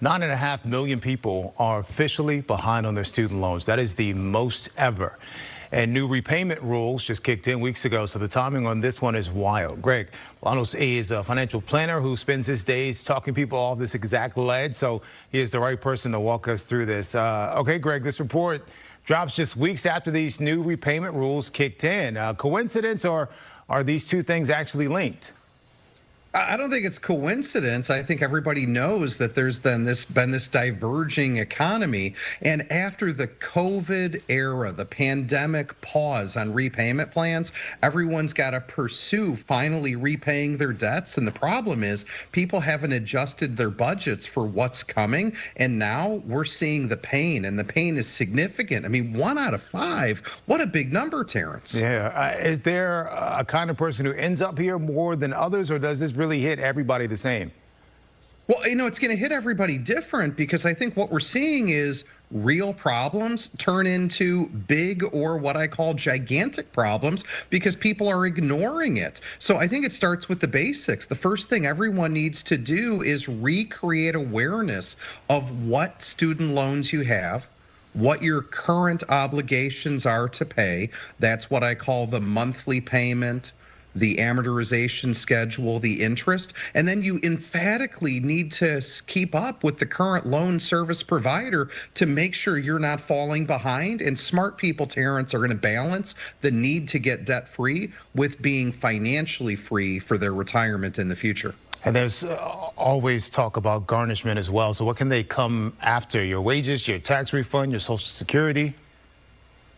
9.5 million people are officially behind on their student loans. That is the most ever. And new repayment rules just kicked in weeks ago, so the timing on this one is wild. Greg Bolanos is a financial planner who spends his days talking people off this exact ledge, so he is the right person to walk us through this. Okay, Greg, this report drops just weeks after these new repayment rules kicked in. Coincidence, or are these two things actually linked? I don't think it's coincidence. I think everybody knows that there's been this diverging economy. And after the COVID era, the pandemic pause on repayment plans, everyone's got to pursue finally repaying their debts. And the problem is people haven't adjusted their budgets for what's coming. And now we're seeing the pain, and the pain is significant. I mean, 1 out of 5, what a big number, Terrence. Yeah. Is there a kind of person who ends up here more than others, or does this really hit everybody the same? Well, it's going to hit everybody different, because I think what we're seeing is real problems turn into big, or what I call gigantic problems, because people are ignoring it. So I think it starts with the basics. The first thing everyone needs to do is recreate awareness of what student loans you have, what your current obligations are to pay. That's what I call the monthly payment, the amortization schedule, the interest, and then you emphatically need to keep up with the current loan service provider to make sure you're not falling behind. And smart people, Terrence, are going to balance the need to get debt-free with being financially free for their retirement in the future. And there's always talk about garnishment as well. So what can they come after? Your wages, your tax refund, your Social Security?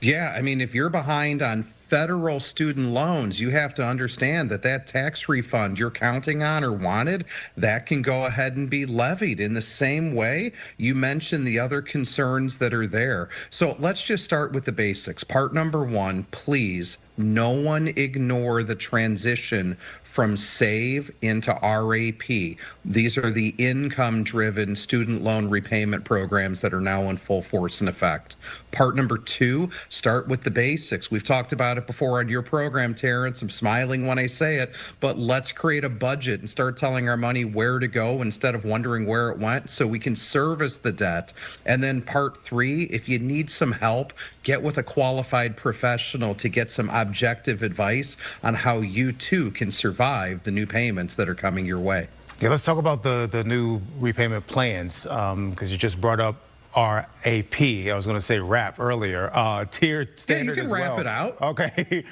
Yeah, I mean, if you're behind on federal student loans, you have to understand that tax refund you're counting on or wanted, that can go ahead and be levied. In the same way, you mentioned the other concerns that are there. So let's just start with the basics. Part number 1, please, no one ignore the transition from SAVE into RAP. These are the income-driven student loan repayment programs that are now in full force and effect. Part number 2, start with the basics. We've talked about it before on your program, Terrence. I'm smiling when I say it, but let's create a budget and start telling our money where to go instead of wondering where it went, so we can service the debt. And then part 3, if you need some help, get with a qualified professional to get some objective advice on how you too can survive the new payments that are coming your way. Yeah, let's talk about the new repayment plans, because you just brought up RAP. I was going to say RAP earlier. Tiered standard. Yeah, you can wrap it out. Okay.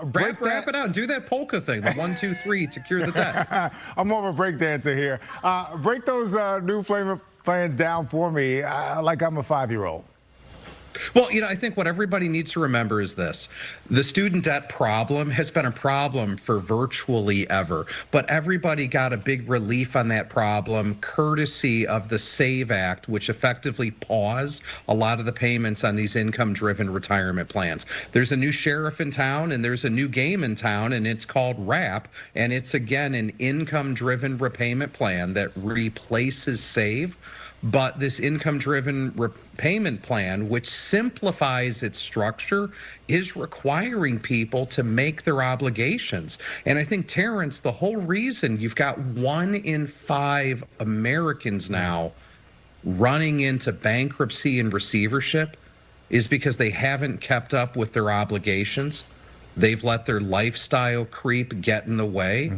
Wrap it out and do that polka thing, the 1, 2, 3 to cure the debt. I'm more of a break dancer here. Break those new payment plans down for me like I'm a 5-year-old. Well, I think what everybody needs to remember is this. The student debt problem has been a problem for virtually ever, but everybody got a big relief on that problem courtesy of the SAVE Act, which effectively paused a lot of the payments on these income-driven retirement plans. There's a new sheriff in town, and there's a new game in town, and it's called RAP, and it's, again, an income-driven repayment plan that replaces SAVE. But this income-driven repayment plan, which simplifies its structure, is requiring people to make their obligations. And I think, Terrence, the whole reason you've got 1 in 5 Americans now running into bankruptcy and receivership is because they haven't kept up with their obligations. They've let their lifestyle creep get in the way.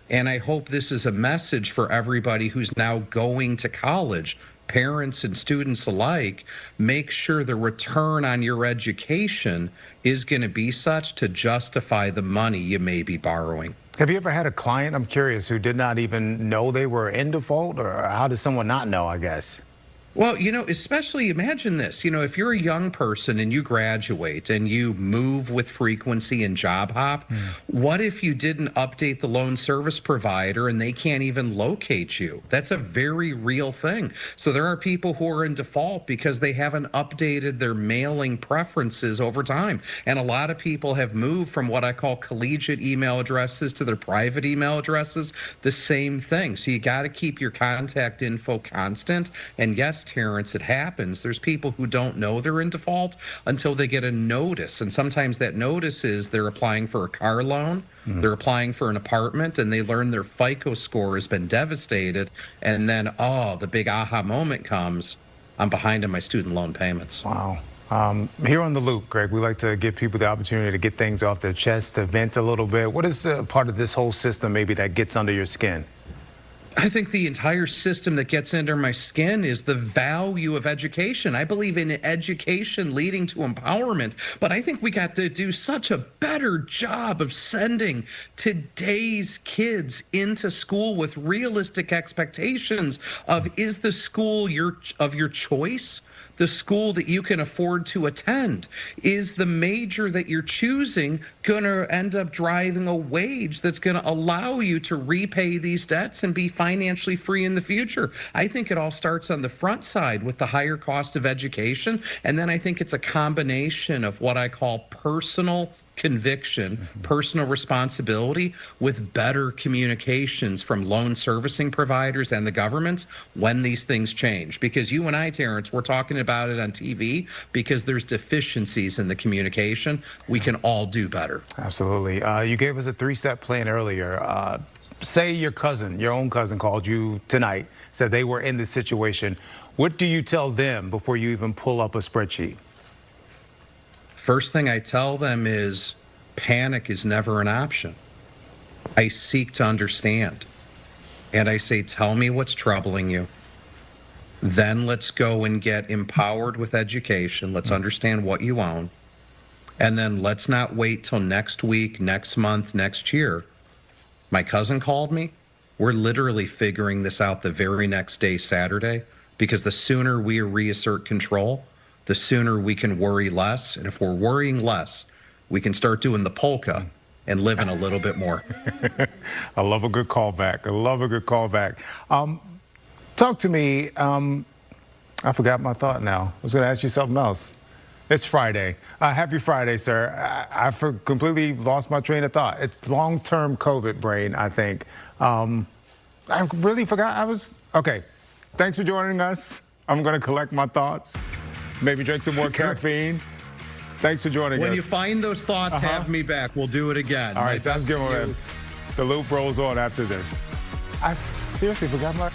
And I hope this is a message for everybody who's now going to college, parents and students alike. Make sure the return on your education is going to be such to justify the money you may be borrowing. Have you ever had a client, I'm curious, who did not even know they were in default, or how does someone not know, I guess? Well, especially imagine this, if you're a young person and you graduate and you move with frequency and job hop, what if you didn't update the loan service provider and they can't even locate you? That's a very real thing. So there are people who are in default because they haven't updated their mailing preferences over time. And a lot of people have moved from what I call collegiate email addresses to their private email addresses, the same thing. So you got to keep your contact info constant. And yes, Terrence, it happens. There's people who don't know they're in default until they get a notice. And sometimes that notice is they're applying for a car loan, they're applying for an apartment, and they learn their FICO score has been devastated. And then, oh, the big aha moment comes. I'm behind on my student loan payments. Wow. Here on The Loop, Greg, we like to give people the opportunity to get things off their chest, to vent a little bit. What is the part of this whole system maybe that gets under your skin? I think the entire system that gets under my skin is the value of education. I believe in education leading to empowerment, but I think we got to do such a better job of sending today's kids into school with realistic expectations of, is the school of your choice? The school that you can afford to attend? Is the major that you're choosing going to end up driving a wage that's going to allow you to repay these debts and be financially free in the future? I think it all starts on the front side with the higher cost of education. And then I think it's a combination of what I call personal conviction, personal responsibility with better communications from loan servicing providers and the governments when these things change. Because you and I, Terrence, we're talking about it on TV because there's deficiencies in the communication. We can all do better. Absolutely. You gave us a 3-step plan earlier. Say your own cousin called you tonight, said they were in this situation. What do you tell them before you even pull up a spreadsheet? First thing I tell them is panic is never an option. I seek to understand. And I say, tell me what's troubling you. Then let's go and get empowered with education. Let's understand what you own. And then let's not wait till next week, next month, next year. My cousin called me. We're literally figuring this out the very next day, Saturday, because the sooner we reassert control, the sooner we can worry less. And if we're worrying less, we can start doing the polka and living a little bit more. I love a good callback. I love a good callback. Talk to me. I forgot my thought now. I was going to ask you something else. It's Friday. Happy Friday, sir. I completely lost my train of thought. It's long-term COVID brain, I think. I really forgot. Okay. Thanks for joining us. I'm going to collect my thoughts. Maybe drink some more caffeine. Thanks for joining us. When you find those thoughts, have me back. We'll do it again. All right, sounds good, man. The Loop rolls on after this. I seriously forgot my...